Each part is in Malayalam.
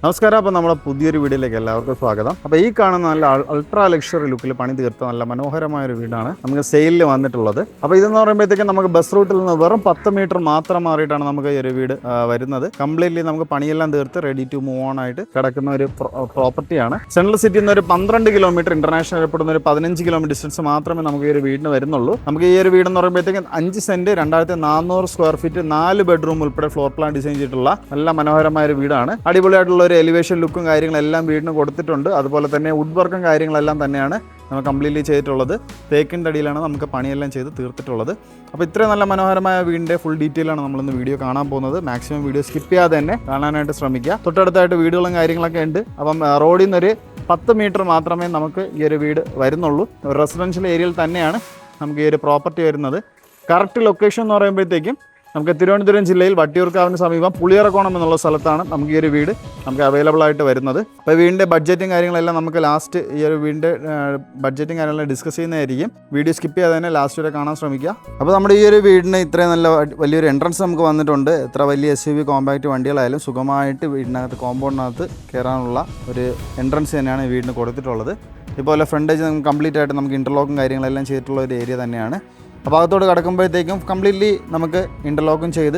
നമസ്കാരം. അപ്പോൾ നമ്മുടെ പുതിയൊരു വീഡിയോയിലേക്ക് എല്ലാവർക്കും സ്വാഗതം. അപ്പോൾ ഈ കാണുന്ന നല്ല അൾട്രാ ലക്ഷറി ലുക്കിൽ പണി തീർത്ത നല്ല മനോഹരമായ ഒരു വീടാണ് നമുക്ക് സെയിലിൽ വന്നിട്ടുള്ളത്. അപ്പോൾ ഇതെന്ന് പറയുമ്പോഴത്തേക്കും നമുക്ക് ബസ് റൂട്ടിൽ നിന്ന് വെറും 10 മീറ്റർ മാത്രം മാറിയിട്ടാണ് നമുക്ക് ഈ ഒരു വീട് വരുന്നത്. കംപ്ലീറ്റ്ലി നമുക്ക് പണിയെല്ലാം തീർത്ത് റെഡി ടു മൂവ് ഓൺ ആയിട്ട് കിടക്കുന്ന ഒരു പ്രോപ്പർട്ടിയാണ്. സെൻട്രൽ സിറ്റിയിൽ നിന്ന് ഒരു 12 കിലോമീറ്റർ, ഇന്റർനാഷണൽ എയർപോർട്ടിൽ നിന്ന് ഒരു 15 കിലോമീറ്റർ ഡിസ്റ്റൻസ് മാത്രമേ നമുക്ക് ഈ ഒരു വീടിന് വരുന്നുള്ളൂ. നമുക്ക് ഈ ഒരു വീടെന്ന് പറയുമ്പോഴത്തേക്കും 5 സെന്റ് 2400 സ്ക്വയർ ഫീറ്റ് 4 ബെഡ്റൂം ഉൾപ്പെടെ ഫ്ലോർ പ്ലാൻ ഡിസൈൻ ചെയ്തിട്ടുള്ള നല്ല മനോഹരമായ ഒരു വീടാണ്. അടിപൊളിയായിട്ടുള്ള ഒരു എലിവേഷൻ ലുക്കും കാര്യങ്ങളെല്ലാം വീടിന് കൊടുത്തിട്ടുണ്ട്. അതുപോലെ തന്നെ വുഡ് വർക്കും കാര്യങ്ങളെല്ലാം തന്നെയാണ് നമ്മൾ കംപ്ലീറ്റ്ലി ചെയ്തിട്ടുള്ളത്. തേക്കിൻ്റെ അടിയിലാണ് നമുക്ക് പണിയെല്ലാം ചെയ്ത് തീർത്തിട്ടുള്ളത്. അപ്പോൾ ഇത്രയും നല്ല മനോഹരമായ വീടിൻ്റെ ഫുൾ ഡീറ്റെയിലാണ് നമ്മളിന്ന് വീഡിയോ കാണാൻ പോകുന്നത്. മാക്സിമം വീഡിയോ സ്കിപ്പ് ചെയ്യാതെ തന്നെ കാണാനായിട്ട് ശ്രമിക്കുക. തൊട്ടടുത്തായിട്ട് വീടുകളും കാര്യങ്ങളൊക്കെ ഉണ്ട്. അപ്പം റോഡിൽ നിന്നൊരു 10 മീറ്റർ മാത്രമേ നമുക്ക് ഈ ഒരു വീട് വരുന്നുള്ളൂ. ഒരു റെസിഡൻഷ്യൽ ഏരിയയിൽ തന്നെയാണ് നമുക്ക് ഈ ഒരു പ്രോപ്പർട്ടി വരുന്നത്. കറക്റ്റ് ലൊക്കേഷൻ എന്ന് പറയുമ്പോഴത്തേക്കും നമുക്ക് തിരുവനന്തപുരം ജില്ലയിൽ വട്ടിയൂർക്കാവിന് സമീപം പുളിയറക്കോണം എന്നുള്ള സ്ഥലത്താണ് നമുക്ക് ഈ ഒരു വീട് നമുക്ക് അവൈലബിൾ ആയിട്ട് വരുന്നത്. അപ്പോൾ വീടിൻ്റെ ബഡ്ജറ്റും കാര്യങ്ങളെല്ലാം നമുക്ക് ലാസ്റ്റ് ഈ ഒരു വീടിൻ്റെ ബഡ്ജറ്റും കാര്യങ്ങളെല്ലാം ഡിസ്കസ് ചെയ്യുന്നതായിരിക്കും. വീഡിയോ സ്കിപ്പ് ചെയ്യാതെ തന്നെ ലാസ്റ്റ് വരെ കാണാൻ ശ്രമിക്കുക. അപ്പോൾ നമ്മുടെ ഈ ഒരു വീടിന് ഇത്രയും നല്ല വലിയൊരു എൻട്രൻസ് നമുക്ക് വന്നിട്ടുണ്ട്. എത്ര വലിയ SUV കോമ്പാക്റ്റ് വണ്ടികളായാലും സുഖമായിട്ട് വീടിനകത്ത് കോമ്പൗണ്ടിനകത്ത് കയറാനുള്ള ഒരു എൻട്രൻസ് തന്നെയാണ് ഈ വീടിന് കൊടുത്തിട്ടുള്ളത്. ഇതുപോലെ ഫ്രണ്ടേജ് നമുക്ക് കംപ്ലീറ്റ് ആയിട്ട് നമുക്ക് ഇൻ്റർലോക്കും കാര്യങ്ങളെല്ലാം ചെയ്തിട്ടുള്ള ഒരു ഏരിയ തന്നെയാണ്. അപ്പോൾ അകത്തോട്ട് കിടക്കുമ്പോഴത്തേക്കും കംപ്ലീറ്റ്ലി നമുക്ക് ഇൻ്റർലോക്കും ചെയ്ത്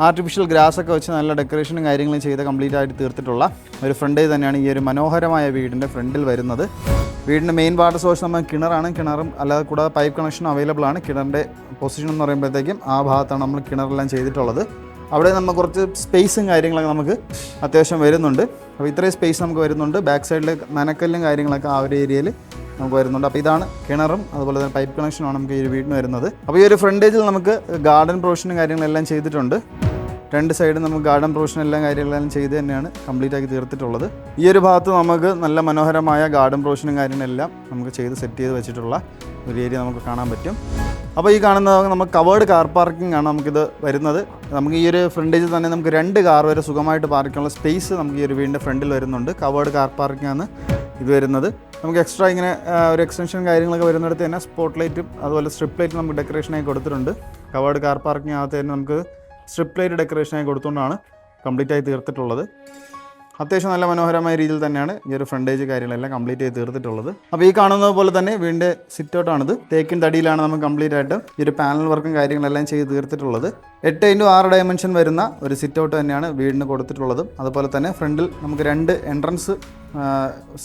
ആർട്ടിഫിഷ്യൽ ഗ്രാസ് ഒക്കെ വെച്ച് നല്ല ഡെക്കറേഷനും കാര്യങ്ങളും ചെയ്ത് കംപ്ലീറ്റ് ആയിട്ട് തീർത്തിട്ടുള്ള ഒരു ഫ്രണ്ടേജ് തന്നെയാണ് ഈ ഒരു മനോഹരമായ വീടിൻ്റെ ഫ്രണ്ടിൽ വരുന്നത്. വീടിൻ്റെ മെയിൻ വാട്ടർ സോഴ്സ് നമ്മൾ കിണറും അല്ലാതെ കൂടാതെ പൈപ്പ് കണക്ഷൻ അവൈലബിൾ ആണ്. കിണറിൻ്റെ പൊസിഷൻ എന്ന് പറയുമ്പോഴത്തേക്കും ആ ഭാഗത്താണ് നമ്മൾ കിണറെല്ലാം ചെയ്തിട്ടുള്ളത്. അവിടെ നമുക്ക് കുറച്ച് സ്പേസും കാര്യങ്ങളൊക്കെ നമുക്ക് അത്യാവശ്യം വരുന്നുണ്ട്. അപ്പോൾ ഇത്രയും സ്പേസ് നമുക്ക് വരുന്നുണ്ട്. ബാക്ക് സൈഡിൽ നനക്കല്ലും കാര്യങ്ങളൊക്കെ ആ ഒരു ഏരിയയിൽ നമുക്ക് വരുന്നുണ്ട്. അപ്പോൾ ഇതാണ് കിണറും അതുപോലെ തന്നെ പൈപ്പ് കണക്ഷനുമാണ് നമുക്ക് ഈ വീടിന് വരുന്നത്. അപ്പോൾ ഈ ഒരു ഫ്രണ്ടേജിൽ നമുക്ക് ഗാർഡൻ പ്രൊവിഷനും കാര്യങ്ങളെല്ലാം ചെയ്തിട്ടുണ്ട്. 2 സൈഡും നമുക്ക് ഗാർഡൻ പ്രൊവിഷൻ എല്ലാം കാര്യങ്ങളെല്ലാം ചെയ്ത് തന്നെയാണ് കംപ്ലീറ്റ് ആക്കി തീർത്തിട്ടുള്ളത്. ഈ ഒരു ഭാഗത്ത് നമുക്ക് നല്ല മനോഹരമായ ഗാർഡൻ പ്രൊവിഷനും കാര്യങ്ങളെല്ലാം നമുക്ക് ചെയ്ത് സെറ്റ് ചെയ്ത് വെച്ചിട്ടുള്ള ഒരു ഏരിയ നമുക്ക് കാണാൻ പറ്റും. അപ്പോൾ ഈ കാണുന്നത് നമുക്ക് കവേർഡ് കാർ പാർക്കിംഗ് ആണ് നമുക്കിത് വരുന്നത്. നമുക്ക് ഈ ഒരു ഫ്രണ്ടേജിൽ തന്നെ നമുക്ക് 2 കാർ വരെ സുഖമായിട്ട് പാർക്കാനുള്ള സ്പേസ് നമുക്ക് ഈ ഒരു വീടിൻ്റെ ഫ്രണ്ടിൽ വരുന്നുണ്ട്. കവേർഡ് കാർ പാർക്കിംഗ് ആണ് ഇത് വരുന്നത്. നമുക്ക് എക്സ്ട്രാ ഇങ്ങനെ ഒരു എക്സ്റ്റൻഷൻ കാര്യങ്ങളൊക്കെ വരുന്നിടത്ത് തന്നെ സ്പോട്ട് ലൈറ്റും അതുപോലെ സ്ട്രിപ്പ് ലൈറ്റും നമുക്ക് ഡെക്കറേഷനായി കൊടുത്തിട്ടുണ്ട്. കവേർഡ് കാർ പാർക്കിംഗ് അകത്ത് തന്നെ നമുക്ക് സ്ട്രിപ്പ് ലൈറ്റ് ഡെക്കറേഷനായി കൊടുത്തുകൊണ്ടാണ് കംപ്ലീറ്റ് ആയി തീർത്തിട്ടുള്ളത്. അത്യാവശ്യം നല്ല മനോഹരമായ രീതിയിൽ തന്നെയാണ് ഈ ഒരു ഫ്രണ്ടേജ് കാര്യങ്ങളെല്ലാം കംപ്ലീറ്റ് ചെയ്ത് തീർത്തിട്ടുള്ളത്. അപ്പോൾ ഈ കാണുന്നത് പോലെ തന്നെ വീടിൻ്റെ സിറ്റ് ഔട്ടാണിത്. തേക്കിൻ്റെ അടിയിലാണ് നമുക്ക് കംപ്ലീറ്റ് ആയിട്ട് ഈ ഒരു പാനൽ വർക്കും കാര്യങ്ങളെല്ലാം ചെയ്ത് തീർത്തിട്ടുള്ളത്. 8x6 ഡയമെൻഷൻ വരുന്ന ഒരു സിറ്റ് ഔട്ട് തന്നെയാണ് വീടിന് കൊടുത്തിട്ടുള്ളത്. അതുപോലെ തന്നെ ഫ്രണ്ടിൽ നമുക്ക് 2 എൻട്രൻസ്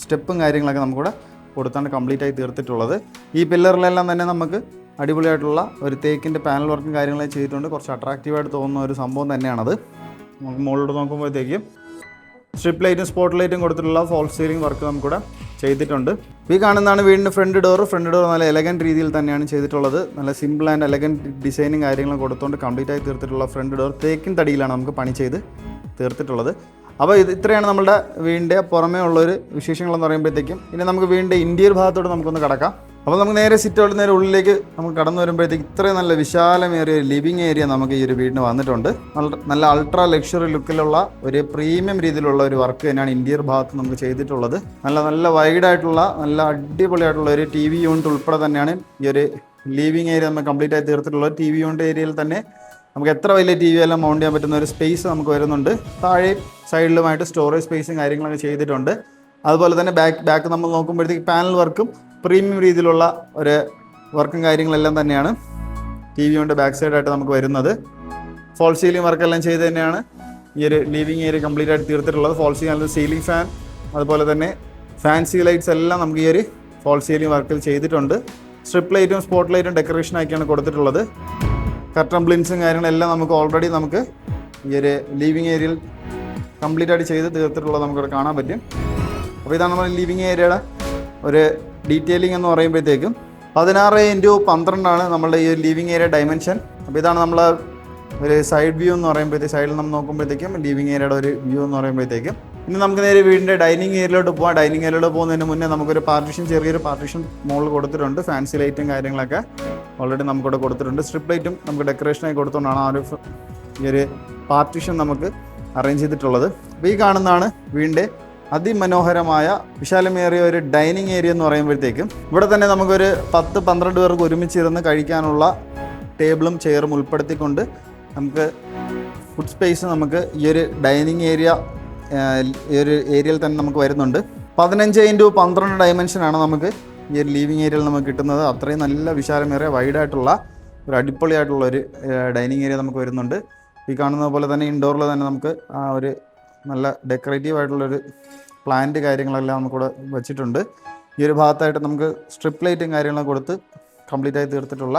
സ്റ്റെപ്പും കാര്യങ്ങളൊക്കെ നമുക്കിവിടെ കൊടുത്താണ് കംപ്ലീറ്റ് ആയി തീർത്തിട്ടുള്ളത്. ഈ പില്ലറിലെല്ലാം തന്നെ നമുക്ക് അടിപൊളിയായിട്ടുള്ള ഒരു തേക്കിൻ്റെ പാനൽ വർക്കും കാര്യങ്ങളെല്ലാം ചെയ്തിട്ടുണ്ട്. കുറച്ച് അട്രാക്റ്റീവായിട്ട് തോന്നുന്ന ഒരു സംഭവം തന്നെയാണത്. നമുക്ക് മുകളിലോട്ട് നോക്കുമ്പോഴത്തേക്കും സ്ട്രിപ്പ് ലൈറ്റും സ്പോട്ട് ലൈറ്റും കൊടുത്തിട്ടുള്ള ഫോൾ സീലിംഗ് വർക്ക് നമുക്കിവിടെ ചെയ്തിട്ടുണ്ട്. ഈ കാണുന്നതാണ് വീടിൻ്റെ ഫ്രണ്ട് ഡോർ നല്ല എലഗൻറ്റ് രീതിയിൽ തന്നെയാണ് ചെയ്തിട്ടുള്ളത്. നല്ല സിമ്പിൾ ആൻഡ് എലഗൻറ്റ് ഡിസൈനും കാര്യങ്ങളും കൊടുത്തുകൊണ്ട് കംപ്ലീറ്റ് ആയി തീർത്തിട്ടുള്ള ഫ്രണ്ട് ഡോർ തേക്കിൻ തടിയിലാണ് നമുക്ക് പണി ചെയ്ത് തീർത്തിട്ടുള്ളത്. അപ്പോൾ ഇത്രയാണ് നമ്മുടെ വീടിൻ്റെ പുറമേ ഉള്ളൊരു വിശേഷങ്ങളെന്ന് പറയുമ്പോഴത്തേക്കും. ഇനി നമുക്ക് വീടിൻ്റെ ഇൻറ്റീരിയർ ഭാഗത്തോട്ട് നമുക്കൊന്ന് കടക്കാം. അപ്പോൾ നമുക്ക് നേരെ സിറ്റ് ഔട്ട് നേരെ ഉള്ളിലേക്ക് നമുക്ക് കടന്നു വരുമ്പോഴത്തേക്ക് ഇത്രയും നല്ല വിശാലമേറിയ ഒരു ലിവിങ് ഏരിയ നമുക്ക് ഈ ഒരു വീടിന് വന്നിട്ടുണ്ട്. നല്ല അൾട്രാ ലക്ഷറി ലുക്കിലുള്ള ഒരു പ്രീമിയം രീതിയിലുള്ള ഒരു വർക്ക് തന്നെയാണ് ഇൻറ്റീരിയർ ഭാഗത്ത് നമുക്ക് ചെയ്തിട്ടുള്ളത്. നല്ല വൈഡായിട്ടുള്ള നല്ല അടിപൊളിയായിട്ടുള്ള ഒരു TV യൂണിറ്റ് ഉൾപ്പെടെ തന്നെയാണ് ഈ ഒരു ലിവിങ് ഏരിയ നമ്മൾ കംപ്ലീറ്റ് ആയി തീർത്തിട്ടുള്ളത്. TV യൂണിറ്റ് ഏരിയയിൽ തന്നെ നമുക്ക് എത്ര വലിയ TV എല്ലാം മൗണ്ട് ചെയ്യാൻ പറ്റുന്ന ഒരു സ്പേസ് നമുക്ക് വരുന്നുണ്ട്. താഴെ സൈഡിലുമായിട്ട് സ്റ്റോറേജ് സ്പേസും കാര്യങ്ങളൊക്കെ ചെയ്തിട്ടുണ്ട്. അതുപോലെ തന്നെ ബാക്ക് നമ്മൾ നോക്കുമ്പോഴത്തേക്ക് പാനൽ വർക്കും പ്രീമിയം രീതിയിലുള്ള ഒരു വർക്കും കാര്യങ്ങളെല്ലാം തന്നെയാണ് TV യുടെ ബാക്ക് സൈഡായിട്ട് നമുക്ക് വരുന്നത്. ഫോൾ സീലിംഗ് വർക്കെല്ലാം ചെയ്ത് തന്നെയാണ് ഈ ഒരു ലിവിങ് ഏരിയ കംപ്ലീറ്റ് ആയിട്ട് തീർത്തിട്ടുള്ളത്. ഫോൾ സീലിംഗ് സീലിംഗ് ഫാൻ അതുപോലെ തന്നെ ഫാൻസി ലൈറ്റ്സ് എല്ലാം നമുക്ക് ഈ ഒരു ഫോൾ സീലിംഗ് വർക്കിൽ ചെയ്തിട്ടുണ്ട്. സ്ട്രിപ്പ് ലൈറ്റും സ്പോട്ട് ലൈറ്റും ഡെക്കറേഷൻ ആക്കിയാണ് കൊടുത്തിട്ടുള്ളത്. കർട്ടൻ ബ്ലിൻസും കാര്യങ്ങളെല്ലാം നമുക്ക് ഓൾറെഡി നമുക്ക് ഈ ഒരു ലിവിങ് ഏരിയയിൽ കംപ്ലീറ്റ് ആയിട്ട് ചെയ്ത് തീർത്തിട്ടുള്ളത് നമുക്കിവിടെ കാണാൻ പറ്റും. അപ്പോൾ ഇതാണ് നമ്മുടെ ലിവിങ് ഏരിയയുടെ ഒരു ഡീറ്റെയിലിംഗ് എന്ന് പറയുമ്പോഴത്തേക്കും 16x12 നമ്മളുടെ ഈ ഒരു ലിവിങ് ഏരിയ ഡയമെൻഷൻ. അപ്പോൾ ഇതാണ് നമ്മൾ ഒരു സൈഡ് വ്യൂ എന്ന് പറയുമ്പോഴത്തേക്ക് സൈഡിൽ നമ്മൾ നോക്കുമ്പോഴത്തേക്കും ലിവിങ് ഏരിയയുടെ ഒരു വ്യൂ എന്ന് പറയുമ്പോഴത്തേക്കും. ഇനി നമുക്ക് നേരെ വീടിൻ്റെ ഡൈനിങ് ഏരിയയിലോട്ട് പോകാം. ഡൈനിങ് ഏരിയയിലോട്ട് പോകുന്നതിന് മുന്നേ നമുക്കൊരു ചെറിയൊരു പാർട്ടീഷൻ മുകളിൽ കൊടുത്തിട്ടുണ്ട്. ഫാൻസി ലൈറ്റും കാര്യങ്ങളൊക്കെ ഓൾറെഡി നമുക്കിവിടെ കൊടുത്തിട്ടുണ്ട്. സ്ട്രിപ്പ് ലൈറ്റും നമുക്ക് ഡെക്കറേഷനായി കൊടുത്തുകൊണ്ടാണ് ആ ഒരു പാർട്ടീഷൻ നമുക്ക് അറേഞ്ച് ചെയ്തിട്ടുള്ളത്. അപ്പോൾ ഈ കാണുന്നതാണ് വീടിൻ്റെ അതിമനോഹരമായ വിശാലമേറിയ ഒരു ഡൈനിങ് ഏരിയ എന്ന് പറയുമ്പോഴത്തേക്കും ഇവിടെ തന്നെ നമുക്കൊരു 10-12 പേർക്ക് ഒരുമിച്ചിരുന്ന് കഴിക്കാനുള്ള ടേബിളും ചെയറും ഉൾപ്പെടുത്തിക്കൊണ്ട് നമുക്ക് ഫുഡ് സ്പേസ് നമുക്ക് ഈ ഒരു ഡൈനിങ് ഏരിയ ഈ ഒരു ഏരിയയിൽ തന്നെ നമുക്ക് വരുന്നുണ്ട്. 15x12 ഡയമെൻഷനാണ് നമുക്ക് ഈ ഒരു ലിവിങ് ഏരിയയിൽ നമുക്ക് കിട്ടുന്നത്. അത്രയും നല്ല വിശാലമേറിയ വൈഡായിട്ടുള്ള ഒരു അടിപൊളിയായിട്ടുള്ള ഒരു ഡൈനിങ് ഏരിയ നമുക്ക് വരുന്നുണ്ട്. ഈ കാണുന്ന പോലെ തന്നെ ഇൻഡോറിൽ തന്നെ നമുക്ക് ആ ഒരു നല്ല ഡെക്കറേറ്റീവ് ആയിട്ടുള്ളൊരു പ്ലാന്റ് കാര്യങ്ങളെല്ലാം നമുക്കിവിടെ വെച്ചിട്ടുണ്ട്. ഈ ഒരു ഭാഗത്തായിട്ട് നമുക്ക് സ്ട്രിപ്പ് ലൈറ്റും കാര്യങ്ങളൊക്കെ കൊടുത്ത് കംപ്ലീറ്റ് ആയി തീർത്തിട്ടുള്ള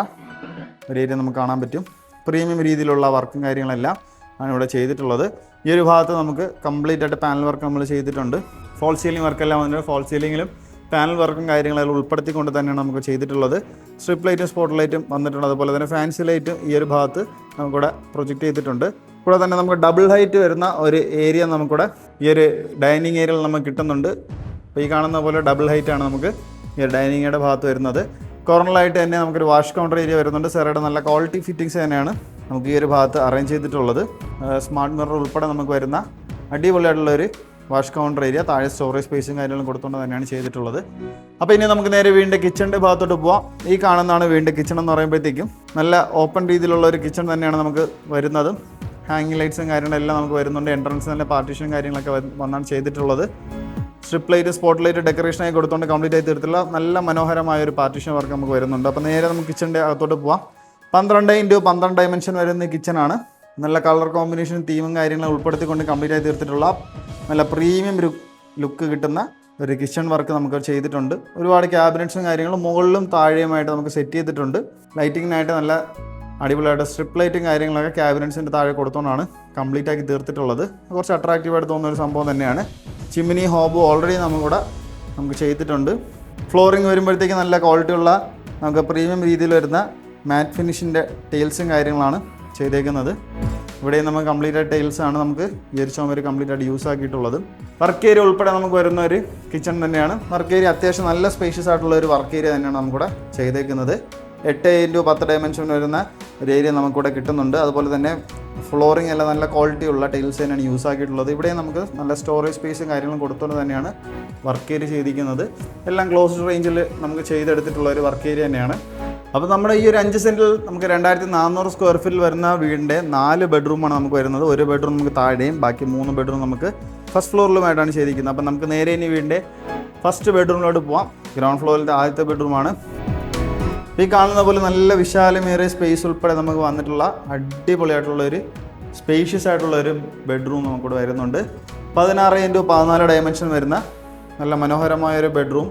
ഒരു ഏരിയ നമുക്ക് കാണാൻ പറ്റും. പ്രീമിയം രീതിയിലുള്ള വർക്കും കാര്യങ്ങളെല്ലാം ആണ് ഇവിടെ ചെയ്തിട്ടുള്ളത്. ഈ ഒരു ഭാഗത്ത് നമുക്ക് കംപ്ലീറ്റ് ആയിട്ട് പാനൽ വർക്ക് നമ്മൾ ചെയ്തിട്ടുണ്ട്. ഫോൾ സീലിംഗ് വർക്കെല്ലാം വന്നിട്ട് ഫോൾ സീലിങ്ങിലും പാനൽ വർക്കും കാര്യങ്ങളെല്ലാം ഉൾപ്പെടുത്തിക്കൊണ്ട് തന്നെയാണ് നമുക്ക് ചെയ്തിട്ടുള്ളത്. സ്ട്രിപ്പ് ലൈറ്റും സ്പോട്ട് ലൈറ്റും വന്നിട്ടുണ്ട്. അതുപോലെ തന്നെ ഫാൻസി ലൈറ്റും ഈ ഒരു ഭാഗത്ത് നമുക്കിവിടെ പ്രൊജക്റ്റ് ചെയ്തിട്ടുണ്ട്. കൂടെ തന്നെ നമുക്ക് ഡബിൾ ഹൈറ്റ് വരുന്ന ഒരു ഏരിയ നമുക്കിവിടെ ഈ ഒരു ഡൈനിങ് ഏരിയയിൽ നമുക്ക് കിട്ടുന്നുണ്ട്. അപ്പോൾ ഈ കാണുന്ന പോലെ ഡബിൾ ഹൈറ്റാണ് നമുക്ക് ഈ ഒരു ഡൈനിങ്ങയുടെ ഭാഗത്ത് വരുന്നത്. കോർണറായിട്ട് തന്നെ നമുക്കൊരു വാഷ് കൗണ്ടർ ഏരിയ വരുന്നുണ്ട്. സെറയുടെ നല്ല ക്വാളിറ്റി ഫിറ്റിങ്സ് തന്നെയാണ് നമുക്ക് ഈ ഒരു ഭാഗത്ത് അറേഞ്ച് ചെയ്തിട്ടുള്ളത്. സ്മാർട്ട് മിറർ ഉൾപ്പെടെ നമുക്ക് വരുന്ന അടിപൊളിയായിട്ടുള്ളൊരു വാഷ് കൗണ്ടർ ഏരിയ, താഴെ സ്റ്റോറേജ് സ്പേസും കാര്യങ്ങളും കൊടുത്തുകൊണ്ട് തന്നെയാണ് ചെയ്തിട്ടുള്ളത്. അപ്പോൾ ഇനി നമുക്ക് നേരെ വീണ്ടും കിച്ചണിൻ്റെ ഭാഗത്തോട്ട് പോവാം. ഈ കാണുന്നതാണ് വീണ്ടും കിച്ചൺ എന്ന് പറയുമ്പോഴത്തേക്കും നല്ല ഓപ്പൺ രീതിയിലുള്ള ഒരു കിച്ചൺ തന്നെയാണ് നമുക്ക് വരുന്നത്. ഹാങ്ങിങ് ലൈറ്റ്സും കാര്യങ്ങളെല്ലാം നമുക്ക് വരുന്നുണ്ട്. എൻട്രൻസ് തന്നെ പാർട്ടീഷനും കാര്യങ്ങളൊക്കെ വന്നാണ് ചെയ്തിട്ടുള്ളത്. സ്ട്രിപ്പ് ലൈറ്റ്, സ്പോട്ട് ലൈറ്റ് ഡെക്കറേഷനായി കൊടുത്തുകൊണ്ട് കംപ്ലീറ്റ് ആയി തീർത്തിട്ടുള്ള നല്ല മനോഹരമായ ഒരു പാർട്ടീഷൻ വർക്ക് നമുക്ക് വരുന്നുണ്ട്. അപ്പോൾ നേരെ നമുക്ക് കിച്ചണിൻ്റെ അകത്തോട്ട് പോവാം. 12x12 ഡയമെൻഷൻ വരുന്ന കിച്ചണാണ്. നല്ല കളർ കോമ്പിനേഷനും തീമും കാര്യങ്ങളും ഉൾപ്പെടുത്തിക്കൊണ്ട് കംപ്ലീറ്റ് ആയി തീർത്തിട്ടുള്ള നല്ല പ്രീമിയം ലുക്ക് കിട്ടുന്ന ഒരു കിച്ചൺ വർക്ക് നമുക്ക് ചെയ്തിട്ടുണ്ട്. ഒരുപാട് ക്യാബിനറ്റ്സും കാര്യങ്ങളും മുകളിലും താഴെയുമായിട്ട് നമുക്ക് സെറ്റ് ചെയ്തിട്ടുണ്ട്. ലൈറ്റിങ്ങിനായിട്ട് നല്ല അടിപൊളിയായിട്ട് സ്ട്രിപ്പ് ലൈറ്റും കാര്യങ്ങളൊക്കെ ക്യാബിനറ്റ്സിൻ്റെ താഴെ കൊടുത്തുകൊണ്ടാണ് കംപ്ലീറ്റ് ആക്കി തീർത്തിട്ടുള്ളത്. കുറച്ച് അട്രാക്റ്റീവായിട്ട് തോന്നുന്ന ഒരു സംഭവം തന്നെയാണ്. ചിമ്മിനി ഹോബ് ഓൾറെഡി നമുക്ക് ചെയ്തിട്ടുണ്ട്. ഫ്ലോറിങ് വരുമ്പോഴത്തേക്ക് നല്ല ക്വാളിറ്റിയുള്ള നമുക്ക് പ്രീമിയം രീതിയിൽ വരുന്ന മാറ്റ് ഫിനിഷിൻ്റെ ടൈൽസും കാര്യങ്ങളാണ് ചെയ്തേക്കുന്നത്. ഇവിടെ നമുക്ക് കംപ്ലീറ്റ് ആയിട്ട് ടൈൽസാണ് നമുക്ക് ഈ ഒരു ചുമര് കംപ്ലീറ്റ് ആയിട്ട് യൂസ് ആക്കിയിട്ടുള്ളത്. വർക്ക് ഏരിയ ഉൾപ്പെടെ നമുക്ക് വരുന്ന ഒരു കിച്ചൺ തന്നെയാണ്. വർക്ക് ഏരിയ അത്യാവശ്യം നല്ല സ്പേഷ്യസ് ആയിട്ടുള്ള ഒരു വർക്ക് ഏരിയ തന്നെയാണ് നമുക്കിവിടെ ചെയ്തേക്കുന്നത്. 8x10 ഡയമെൻഷൻ വരുന്ന ഒരു ഏരിയ നമുക്കിവിടെ കിട്ടുന്നുണ്ട്. അതുപോലെ തന്നെ ഫ്ലോറിംഗ് എല്ലാം നല്ല ക്വാളിറ്റിയുള്ള ടൈൽസ് തന്നെയാണ് യൂസ് ആക്കിയിട്ടുള്ളത്. ഇവിടെ നമുക്ക് നല്ല സ്റ്റോറേജ് സ്പേസും കാര്യങ്ങളും കൊടുത്തുകൊണ്ട് തന്നെയാണ് വർക്ക് ഏരിയ ചെയ്തിരിക്കുന്നത്. എല്ലാം ക്ലോസ്ഡ് റേഞ്ചിൽ നമുക്ക് ചെയ്തെടുത്തിട്ടുള്ള ഒരു വർക്ക് ഏരിയ തന്നെയാണ്. അപ്പോൾ നമ്മുടെ ഈ ഒരു 5 സെൻറ്റിൽ നമുക്ക് 2400 സ്ക്വയർ ഫീറ്റിൽ വരുന്ന വീടിൻ്റെ 4 ബെഡ്റൂമാണ് നമുക്ക് വരുന്നത്. ഒരു ബെഡ്റൂം നമുക്ക് താഴെയും ബാക്കി 3 ബെഡ്റൂം നമുക്ക് ഫസ്റ്റ് ഫ്ലോറിലുമായിട്ടാണ് ചെയ്തിരിക്കുന്നത്. അപ്പോൾ നമുക്ക് നേരെ ഇനി വീടിൻ്റെ ഫസ്റ്റ് ബെഡ്റൂമിലോട്ട് പോവാം. ഗ്രൗണ്ട് ഫ്ലോറിലത്തെ ആദ്യത്തെ ബെഡ്റൂമാണ്. ഈ കാണുന്ന പോലെ നല്ല വിശാലമേറിയ സ്പേസ് ഉൾപ്പെടെ നമുക്ക് വന്നിട്ടുള്ള അടിപൊളിയായിട്ടുള്ളൊരു സ്പേഷ്യസ് ആയിട്ടുള്ളൊരു ബെഡ്റൂം നമുക്കിവിടെ വരുന്നുണ്ട്. 16x14 ഡയമെൻഷൻ വരുന്ന നല്ല മനോഹരമായൊരു ബെഡ്റൂം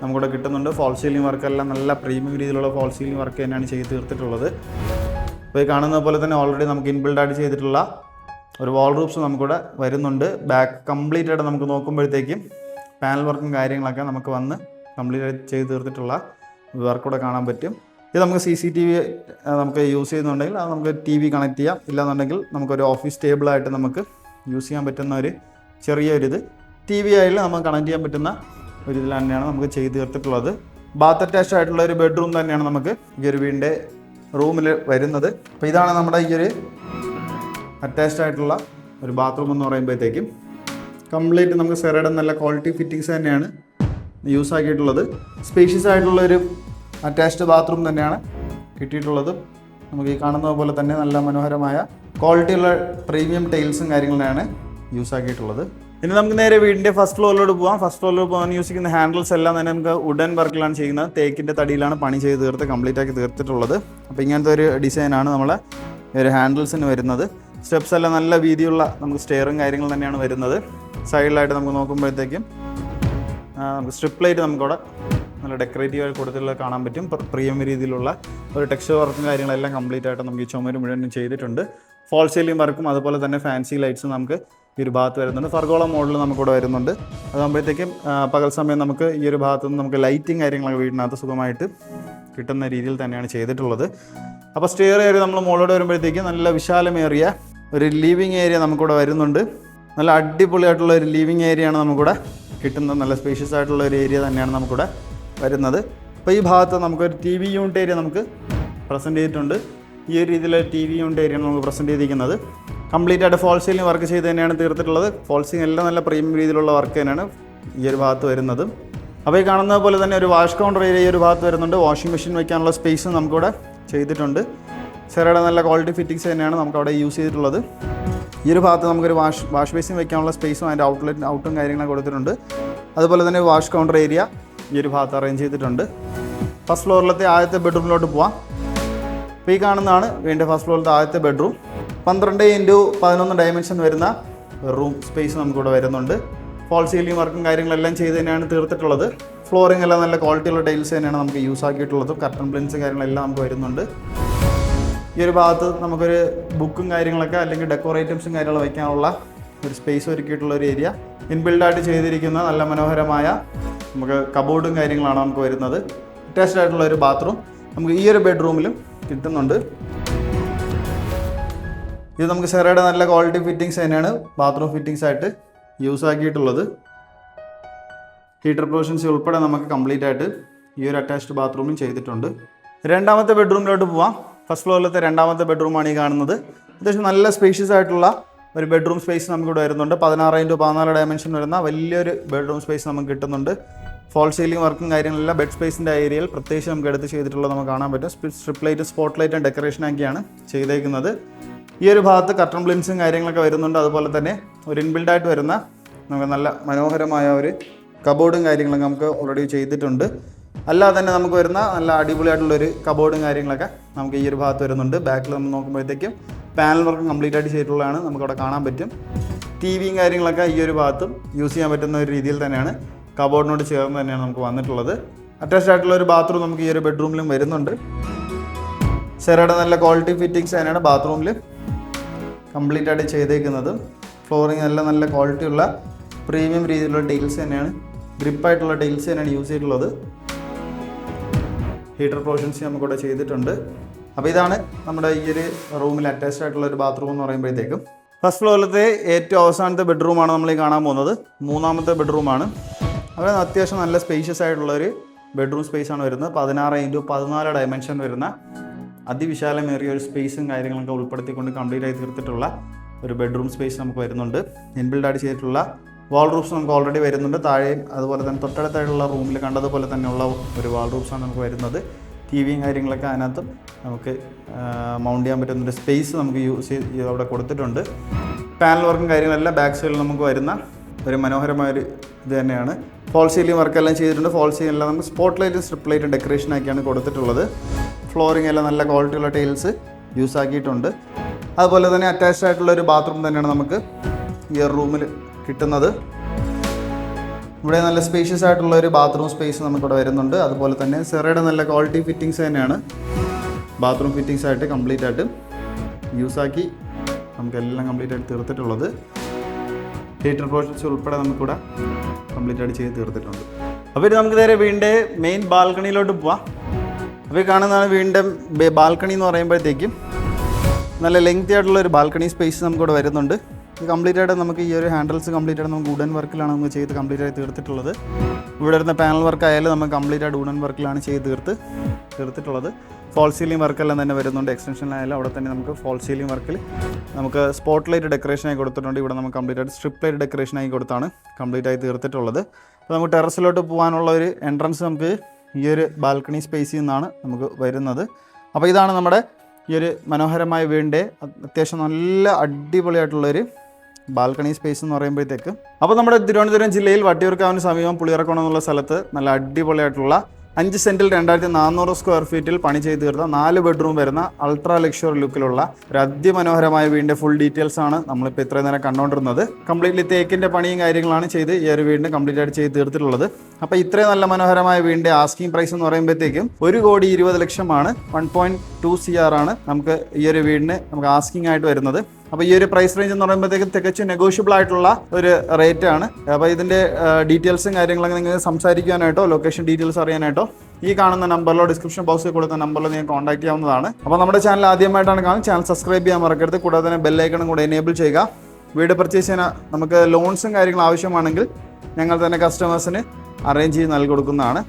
നമുക്കിവിടെ കിട്ടുന്നുണ്ട്. ഫോൾ സീലിംഗ് വർക്കെല്ലാം നല്ല പ്രീമിയം രീതിയിലുള്ള ഫോൾ സീലിംഗ് വർക്ക് തന്നെയാണ് ചെയ്ത് തീർത്തിട്ടുള്ളത്. അപ്പോൾ ഈ കാണുന്ന പോലെ തന്നെ ഓൾറെഡി നമുക്ക് ഇൻബിൽഡായിട്ട് ചെയ്തിട്ടുള്ള ഒരു വാൾ റൂപ്സ് നമുക്കിവിടെ വരുന്നുണ്ട്. ബാക്ക് കംപ്ലീറ്റ് ആയിട്ട് നമുക്ക് നോക്കുമ്പോഴത്തേക്കും പാനൽ വർക്കും കാര്യങ്ങളൊക്കെ നമുക്ക് വന്ന് കംപ്ലീറ്റ് ആയിട്ട് ചെയ്ത് തീർത്തിട്ടുള്ള വർക്കൂടെ കാണാൻ പറ്റും. ഇത് നമുക്ക് CCTV നമുക്ക് യൂസ് ചെയ്യുന്നുണ്ടെങ്കിൽ അത് നമുക്ക് TV കണക്ട് ചെയ്യാം. ഇല്ലാന്നുണ്ടെങ്കിൽ നമുക്കൊരു ഓഫീസ് ടേബിളായിട്ട് നമുക്ക് യൂസ് ചെയ്യാൻ പറ്റുന്ന ഒരു ചെറിയൊരിത് TV ആയിട്ട് നമുക്ക് കണക്ട് ചെയ്യാൻ പറ്റുന്ന ഒരു ഇതിൽ തന്നെയാണ് നമുക്ക് ചെയ്ത് തീർത്തിട്ടുള്ളത്. ബാത്ത് അറ്റാച്ച്ഡ് ആയിട്ടുള്ള ഒരു ബെഡ്റൂം തന്നെയാണ് നമുക്ക് ഈ ഒരു വീടിൻ്റെ റൂമിൽ വരുന്നത്. അപ്പോൾ ഇതാണ് നമ്മുടെ ഈ ഒരു അറ്റാച്ച്ഡ് ആയിട്ടുള്ള ഒരു ബാത്റൂം എന്ന് പറയുമ്പോഴത്തേക്കും കംപ്ലീറ്റ് നമുക്ക് സെറയുടെ നല്ല ക്വാളിറ്റി ഫിറ്റിങ്സ് തന്നെയാണ് യൂസ് ആക്കിയിട്ടുള്ളത്. സ്പേഷ്യസ് ആയിട്ടുള്ളൊരു അറ്റാച്ച്ഡ് ബാത്റൂം തന്നെയാണ് കിട്ടിയിട്ടുള്ളത്. നമുക്ക് ഈ കാണുന്ന പോലെ തന്നെ നല്ല മനോഹരമായ ക്വാളിറ്റിയുള്ള പ്രീമിയം ടൈൽസും കാര്യങ്ങളാണ് യൂസ് ആക്കിയിട്ടുള്ളത്. ഇനി നമുക്ക് നേരെ വീടിൻ്റെ ഫസ്റ്റ് ഫ്ലോറിലോട്ട് പോകാം. ഫസ്റ്റ് ഫ്ലോറിൽ പോകാൻ യൂസ് ചെയ്യുന്ന ഹാൻഡിൽസ് എല്ലാം തന്നെ നമുക്ക് വുഡൻ വർക്കിലാണ് ചെയ്യുന്നത്. തേക്കിൻ്റെ തടിയിലാണ് പണി ചെയ്ത് തീർത്ത് കംപ്ലീറ്റ് ആക്കി തീർത്തിട്ടുള്ളത്. അപ്പോൾ ഇങ്ങനത്തെ ഒരു ഡിസൈനാണ് നമ്മളെ ഒരു ഹാൻഡിൽസിന് വരുന്നത്. സ്റ്റെപ്സ് എല്ലാം നല്ല വീതിയുള്ള നമുക്ക് സ്റ്റെയറും കാര്യങ്ങൾ തന്നെയാണ് വരുന്നത്. സൈഡിലായിട്ട് നമുക്ക് നോക്കുമ്പോഴത്തേക്കും നമുക്ക് സ്ട്രിപ്പ് ലൈറ്റ് നമുക്കവിടെ നല്ല ഡെക്കറേറ്റീവായി കൊടുത്തിട്ടുള്ള കാണാൻ പറ്റും. പ്രീമിയം രീതിയിലുള്ള ഒരു ടെക്സ്ചർ വർക്കും കാര്യങ്ങളെല്ലാം കംപ്ലീറ്റ് ആയിട്ട് നമുക്ക് ഈ ചുമര് മുഴുവൻ ചെയ്തിട്ടുണ്ട്. ഫോൾ സീലിംഗ് വർക്കും അതുപോലെ തന്നെ ഫാൻസി ലൈറ്റ്സും നമുക്ക് ഈ ഒരു ഭാഗത്ത് വരുന്നുണ്ട്. ഫർഗോള മോഡൽ നമുക്കിവിടെ വരുന്നുണ്ട്. അതാകുമ്പോഴത്തേക്കും പകൽ സമയം നമുക്ക് ഈ ഒരു ഭാഗത്തു നിന്ന് നമുക്ക് ലൈറ്റിങ് കാര്യങ്ങളൊക്കെ വീടിനകത്ത് സുഖമായിട്ട് കിട്ടുന്ന രീതിയിൽ തന്നെയാണ് ചെയ്തിട്ടുള്ളത്. അപ്പോൾ സ്റ്റെയർ ഏരിയ നമ്മൾ മുകളിലോട്ട് വരുമ്പോഴത്തേക്കും നല്ല വിശാലമേറിയ ഒരു ലിവിങ് ഏരിയ നമുക്കിവിടെ വരുന്നുണ്ട്. നല്ല അടിപൊളിയായിട്ടുള്ള ഒരു ലിവിങ് ഏരിയയാണ് നമുക്കിവിടെ കിട്ടുന്നത്. നല്ല സ്പേഷ്യസ് ആയിട്ടുള്ള ഒരു ഏരിയ തന്നെയാണ് നമുക്കിവിടെ വരുന്നത്. അപ്പോൾ ഈ ഭാഗത്ത് നമുക്കൊരു TV യൂണിറ്റ് ഏരിയ നമുക്ക് പ്രസൻറ്റ് ചെയ്തിട്ടുണ്ട്. ഈ ഒരു രീതിയിലെ TV യൂണിറ്റ് ഏരിയയാണ് നമുക്ക് പ്രസൻറ്റ് ചെയ്തിരിക്കുന്നത്. കംപ്ലീറ്റ് ആയിട്ട് ഫോൾ സീലിംഗ് വർക്ക് ചെയ്ത് തന്നെയാണ് തീർത്തിട്ടുള്ളത്. ഫോൾ സീലിംഗ് എല്ലാം നല്ല പ്രീമിയം രീതിയിലുള്ള വർക്ക് തന്നെയാണ് ഈ ഒരു ഭാഗത്ത് വരുന്നത്. അപ്പോൾ ഈ കാണുന്നത് പോലെ തന്നെ ഒരു വാഷ് കൗണ്ടർ ഏരിയ ഈ ഒരു ഭാഗത്ത് വരുന്നുണ്ട്. വാഷിംഗ് മെഷീൻ വയ്ക്കാനുള്ള സ്പേസ് നമുക്കിവിടെ ചെയ്തിട്ടുണ്ട്. സെറയുടെ നല്ല ക്വാളിറ്റി ഫിറ്റിങ്സ് തന്നെയാണ് നമുക്കവിടെ യൂസ് ചെയ്തിട്ടുള്ളത്. ഈ ഒരു ഭാഗത്ത് നമുക്കൊരു വാഷ് ബേസിൻ വെക്കാനുള്ള സ്പേസും അതിൻ്റെ ഔട്ടും കാര്യങ്ങളൊക്കെ കൊടുത്തിട്ടുണ്ട്. അതുപോലെ തന്നെ വാഷ് കൗണ്ടർ ഏരിയ ഈ ഒരു ഭാഗത്ത് അറേഞ്ച് ചെയ്തിട്ടുണ്ട്. ഫസ്റ്റ് ഫ്ലോറിലത്തെ ആദ്യത്തെ ബെഡ്റൂമിലോട്ട് പോവാം. അപ്പോൾ ഈ കാണുന്നതാണ് വീണ്ടും ഫസ്റ്റ് ഫ്ലോറിലത്തെ ആദ്യത്തെ ബെഡ്റൂം. 12x11 ഡയമെൻഷൻ വരുന്ന റൂം സ്പേസ് നമുക്കിവിടെ വരുന്നുണ്ട്. ഫോൾ സീലിംഗ് വർക്കും കാര്യങ്ങളെല്ലാം ചെയ്ത് തന്നെയാണ് തീർത്തിട്ടുള്ളത്. ഫ്ലോറിംഗ് എല്ലാം നല്ല ക്വാളിറ്റിയുള്ള ടൈൽസ് തന്നെയാണ് നമുക്ക് യൂസ് ആക്കിയിട്ടുള്ളത്. കർട്ടൺ പ്ലിൻസ് കാര്യങ്ങളെല്ലാം നമുക്ക് വരുന്നുണ്ട്. ഈ ഒരു ഭാഗത്ത് നമുക്കൊരു ബുക്കും കാര്യങ്ങളൊക്കെ അല്ലെങ്കിൽ ഡെക്കോർ ഐറ്റംസും കാര്യങ്ങളും വയ്ക്കാനുള്ള ഒരു സ്പേസ് ഒരുക്കിയിട്ടുള്ള ഒരു ഏരിയ. ഇൻബിൽഡായിട്ട് ചെയ്തിരിക്കുന്ന നല്ല മനോഹരമായ നമുക്ക് കബോർഡും കാര്യങ്ങളാണ് നമുക്ക് വരുന്നത്. അറ്റാച്ച്ഡ് ആയിട്ടുള്ള ഒരു ബാത്റൂം നമുക്ക് ഈ ഒരു ബെഡ്റൂമിലും കിട്ടുന്നുണ്ട്. ഇത് നമുക്ക് സെറയുടെ നല്ല ക്വാളിറ്റി ഫിറ്റിങ്സ് തന്നെയാണ് ബാത്റൂം ഫിറ്റിങ്സ് ആയിട്ട് യൂസ് ആക്കിയിട്ടുള്ളത്. ഹീറ്റർ പ്രൊവിഷൻസ് ഉൾപ്പെടെ നമുക്ക് കംപ്ലീറ്റ് ആയിട്ട് ഈ ഒരു അറ്റാച്ച്ഡ് ബാത്റൂമും ചെയ്തിട്ടുണ്ട്. രണ്ടാമത്തെ ബെഡ്റൂമിലോട്ട് പോവാം. ഫസ്റ്റ് ഫ്ലോറിലത്തെ രണ്ടാമത്തെ ബെഡ്റൂമാണ് ഈ കാണുന്നത്. അത്യാവശ്യം നല്ല സ്പേഷ്യസ് ആയിട്ടുള്ള ഒരു ബെഡ്റൂം സ്പേസ് നമുക്കിവിടെ വരുന്നുണ്ട്. 16x14 ഡയമെൻഷൻ വരുന്ന വലിയൊരു ബെഡ്റൂം സ്പേസ് നമുക്ക് കിട്ടുന്നുണ്ട്. ഫോൾ സീലിംഗ് വർക്കും കാര്യങ്ങളെല്ലാം ബെഡ് സ്പേസിൻ്റെ ഏരിയയിൽ പ്രത്യേകിച്ച് നമുക്ക് എടുത്ത് ചെയ്തിട്ടുള്ളത് നമുക്ക് കാണാൻ പറ്റും. സ്ട്രിപ്പ് ലൈറ്റ്, സ്പോട്ട് ലൈറ്റും ഡെക്കറേഷനൊക്കെയാണ് ചെയ്തേക്കുന്നത്. ഈ ഒരു ഭാഗത്ത് കർട്ടൺ ബ്ലിൻസും കാര്യങ്ങളൊക്കെ വരുന്നുണ്ട്. അതുപോലെ തന്നെ ഒരു ഇൻബിൽഡായിട്ട് വരുന്ന നമുക്ക് നല്ല മനോഹരമായ ഒരു കബോർഡും കാര്യങ്ങളൊക്കെ നമുക്ക് ഓൾറെഡി ചെയ്തിട്ടുണ്ട്. അല്ലാതെ തന്നെ നമുക്ക് വരുന്ന നല്ല അടിപൊളിയായിട്ടുള്ളൊരു കബോർഡും കാര്യങ്ങളൊക്കെ നമുക്ക് ഈ ഒരു ഭാഗത്ത് വരുന്നുണ്ട്. ബാക്കിൽ നമ്മൾ നോക്കുമ്പോഴത്തേക്കും പാനൽ വർക്കും കംപ്ലീറ്റ് ആയിട്ട് ചെയ്തിട്ടുള്ളതാണ് നമുക്കവിടെ കാണാൻ പറ്റും. ടി വിയും കാര്യങ്ങളൊക്കെ ഈ ഒരു ഭാഗത്തും യൂസ് ചെയ്യാൻ പറ്റുന്ന ഒരു രീതിയിൽ തന്നെയാണ് കബോർഡിനോട് ചേർന്ന് തന്നെയാണ് നമുക്ക് വന്നിട്ടുള്ളത്. അറ്റാച്ച്ഡ് ആയിട്ടുള്ള ഒരു ബാത്റൂം നമുക്ക് ഈ ഒരു ബെഡ്റൂമിലും വരുന്നുണ്ട്. സെറയുടെ നല്ല ക്വാളിറ്റി ഫിറ്റിങ്സ് തന്നെയാണ് ബാത്റൂമിൽ കംപ്ലീറ്റ് ആയിട്ട് ചെയ്തേക്കുന്നത്. ഫ്ലോറിങ് എല്ലാം നല്ല ക്വാളിറ്റിയുള്ള പ്രീമിയം രീതിയിലുള്ള ടൈൽസ് തന്നെയാണ്, ഗ്രിപ്പായിട്ടുള്ള ടൈൽസ് തന്നെയാണ് യൂസ് ചെയ്തിട്ടുള്ളത്. ഹീറ്റർ പ്രൊവിഷൻസ് നമുക്കിവിടെ ചെയ്തിട്ടുണ്ട്. അപ്പോൾ ഇതാണ് നമ്മുടെ ഈ ഒരു റൂമിൽ അറ്റാച്ച്ഡ് ആയിട്ടുള്ള ഒരു ബാത്റൂം എന്ന് പറയുമ്പോഴത്തേക്കും. ഫസ്റ്റ് ഫ്ലോറിലത്തെ ഏറ്റവും അവസാനത്തെ ബെഡ്റൂമാണ് നമ്മൾ ഈ കാണാൻ പോകുന്നത്. മൂന്നാമത്തെ ബെഡ്റൂമാണ്. അവിടെ അത്യാവശ്യം നല്ല സ്പേഷ്യസ് ആയിട്ടുള്ളൊരു ബെഡ്റൂം സ്പേസാണ് വരുന്നത്. 16x14 ഡയമെൻഷൻ വരുന്ന അതിവിശാലമേറിയ ഒരു സ്പേസും കാര്യങ്ങളൊക്കെ ഉൾപ്പെടുത്തിക്കൊണ്ട് കംപ്ലീറ്റ് ആയി തീർത്തിട്ടുള്ള ഒരു ബെഡ്റൂം സ്പേസ് നമുക്ക് വരുന്നുണ്ട്. ഇൻബിൽഡായിട്ട് ചെയ്തിട്ടുള്ള വാൾ റൂഫ്സ് നമുക്ക് ഓൾറെഡി വരുന്നുണ്ട്. താഴെയും അതുപോലെ തന്നെ തൊട്ടടുത്തായിട്ടുള്ള റൂമിൽ കണ്ടതുപോലെ തന്നെയുള്ള ഒരു വാൾ റൂഫ്സാണ് നമുക്ക് വരുന്നത്. ടി വിയും കാര്യങ്ങളൊക്കെ അതിനകത്തും നമുക്ക് മൗണ്ട് ചെയ്യാൻ പറ്റുന്നൊരു സ്പേസ് നമുക്ക് അവിടെ കൊടുത്തിട്ടുണ്ട്. പാനൽ വർക്കും കാര്യങ്ങളെല്ലാം ബാക്ക് സൈഡിൽ നമുക്ക് വരുന്ന ഒരു മനോഹരമായൊരു ഇത് തന്നെയാണ്. ഫോൾ സീലിംഗ് വർക്കെല്ലാം ചെയ്തിട്ടുണ്ട്. ഫോൾ സീലിംഗ് എല്ലാം നമുക്ക് സ്പോട്ട് ലൈറ്റും സ്ട്രിപ്പ് ലൈറ്റും ഡെക്കറേഷനാക്കിയാണ് കൊടുത്തിട്ടുള്ളത്. ഫ്ലോറിംഗ് എല്ലാം നല്ല ക്വാളിറ്റിയുള്ള ടൈൽസ് യൂസ് ആക്കിയിട്ടുണ്ട്. അതുപോലെ തന്നെ അറ്റാച്ച്ഡ് ആയിട്ടുള്ള ഒരു ബാത്റൂം തന്നെയാണ് നമുക്ക് ഈ റൂമിൽ കിട്ടുന്നത്. ഇവിടെ നല്ല സ്പേഷ്യസ് ആയിട്ടുള്ള ഒരു ബാത്റൂം സ്പേസ് നമുക്കിവിടെ വരുന്നുണ്ട്. അതുപോലെ തന്നെ സെറയുടെ നല്ല ക്വാളിറ്റി ഫിറ്റിങ്സ് തന്നെയാണ് ബാത്റൂം ഫിറ്റിങ്സ് ആയിട്ട് കംപ്ലീറ്റ് ആയിട്ട് യൂസ് ആക്കി നമുക്കെല്ലാം കംപ്ലീറ്റ് ആയിട്ട് തീർത്തിട്ടുള്ളത്. ഹീറ്റർ പ്രൊവിഷൻസ് ഉൾപ്പെടെ നമുക്കിവിടെ കംപ്ലീറ്റ് ആയിട്ട് ചെയ്ത് തീർത്തിട്ടുണ്ട്. അപ്പോൾ ഇത് നമുക്ക് നേരെ വീടിൻ്റെ മെയിൻ ബാൽക്കണിയിലോട്ട് പോവാം. അപ്പോൾ ഈ കാണുന്നതാണ് വീടിൻ്റെ ബാൽക്കണി എന്ന് പറയുമ്പോഴത്തേക്കും നല്ല ലെങ്തി ആയിട്ടുള്ള ഒരു ബാൽക്കണി സ്പേസ് നമുക്കിവിടെ വരുന്നുണ്ട്. ഇത് കംപ്ലീറ്റ് ആയിട്ട് നമുക്ക് ഈ ഒരു ഹാൻഡിൽസ് കംപ്ലീറ്റ് ആയിട്ട് നമുക്ക് വുഡൻ വർക്കിലാണ് നമുക്ക് ചെയ്ത് കംപ്ലീറ്റ് ആയി തീർത്തിട്ടുള്ളത്. ഇവിടെ വരുന്ന പാനൽ വർക്ക് ആയാലും നമുക്ക് കംപ്ലീറ്റ് ആയിട്ട് വുഡൻ വർക്കിലാണ് ചെയ്ത് തീർത്തിട്ടുള്ളത്. ഫോൾ സീലിംഗ് വർക്കെല്ലാം തന്നെ വരുന്നുണ്ട്. എക്സ്റ്റൻഷനിലായാലും അവിടെ തന്നെ നമുക്ക് ഫോൾ സീലിംഗ് വർക്കിൽ നമുക്ക് സ്പോട്ട് ലൈറ്റ് ഡെക്കറേഷനായി കൊടുത്തിട്ടുണ്ട്. ഇവിടെ നമുക്ക് കംപ്ലീറ്റ് ആയിട്ട് സ്ട്രിപ്പ് ലൈറ്റ് ഡെക്കറേഷനായി കൊടുത്താണ് കംപ്ലീറ്റ് ആയി തീർത്തിട്ടുള്ളത്. അപ്പോൾ നമുക്ക് ടെറസിലോട്ട് പോകാനുള്ള ഒരു എൻട്രൻസ് നമുക്ക് ഈ ഒരു ബാൽക്കണി സ്പേസിൽ നിന്നാണ് നമുക്ക് വരുന്നത്. അപ്പോൾ ഇതാണ് നമ്മുടെ ഈ ഒരു മനോഹരമായ വീടിൻ്റെ അത്യാവശ്യം നല്ല അടിപൊളിയായിട്ടുള്ളൊരു ബാൽക്കണി സ്പേസ് എന്ന് പറയുമ്പോഴത്തേക്ക്. അപ്പോൾ നമ്മുടെ തിരുവനന്തപുരം ജില്ലയിൽ വട്ടിയൂർക്കാവിന് സമീപം പുളിയറക്കോണം എന്നുള്ള സ്ഥലത്ത് നല്ല അടിപൊളിയായിട്ടുള്ള 5 സെൻറ്റിൽ 2400 സ്ക്വയർ ഫീറ്റിൽ പണി ചെയ്ത് തീർത്ത 4 ബെഡ്റൂം വരുന്ന അൾട്രാ ലക്ഷറി ലുക്കിലുള്ള ഒരു അതിമനോഹരമായ വീടിൻ്റെ ഫുൾ ഡീറ്റെയിൽസ് ആണ് നമ്മളിപ്പോൾ ഇത്രയും നേരം കണ്ടുകൊണ്ടിരുന്നത്. കംപ്ലീറ്റ്ലി തേക്കിൻ്റെ പണിയും കാര്യങ്ങളാണ് ചെയ്ത് ഈ ഒരു വീടിന് കംപ്ലീറ്റ് ആയിട്ട് ചെയ്ത് തീർത്തിട്ടുള്ളത്. അപ്പോൾ ഇത്രയും നല്ല മനോഹരമായ വീടിൻ്റെ ആസ്കിംഗ് പ്രൈസ് എന്ന് പറയുമ്പോഴത്തേക്കും 1,20,00,000 1.2 CR ആണ് നമുക്ക് ഈ ഒരു വീടിന് നമുക്ക് ആസ്കിംഗ് ആയിട്ട് വരുന്നത്. അപ്പോൾ ഈ ഒരു പ്രൈസ് റേഞ്ച് എന്ന് പറയുമ്പോഴത്തേക്കും തികച്ചും നെഗോഷ്യബിൾ ആയിട്ടുള്ള ഒരു റേറ്റ് ആണ്. അപ്പോൾ ഇതിൻ്റെ ഡീറ്റെയിൽസും കാര്യങ്ങളൊക്കെ നിങ്ങൾക്ക് സംസാരിക്കാനായിട്ടോ ലൊക്കേഷൻ ഡീറ്റെയിൽസ് അറിയാനായിട്ടോ ഈ കാണുന്ന നമ്പറിലോ ഡിസ്ക്രിപ്ഷൻ ബോക്സിൽ കൊടുത്ത നമ്പറിലോ നിങ്ങൾക്ക് കോൺടാക്ട് ചെയ്യാവുന്നതാണ്. അപ്പോൾ നമ്മുടെ ചാനൽ ആദ്യമായിട്ടാണ് കാണുന്നത്, ചാനൽ സബ്സ്ക്രൈബ് ചെയ്യാൻ മറക്കരുത്. കൂടാതെ തന്നെ ബെല്ലൈക്കണും കൂടെ എനേബിൾ ചെയ്യുക. വീട് പർച്ചേസ് ചെയ്യാൻ നമുക്ക് ലോൺസും കാര്യങ്ങളും ആവശ്യമാണെങ്കിൽ ഞങ്ങൾ തന്നെ കസ്റ്റമേഴ്സിന് അറേഞ്ച് ചെയ്ത് നൽകി കൊടുക്കുന്നതാണ്.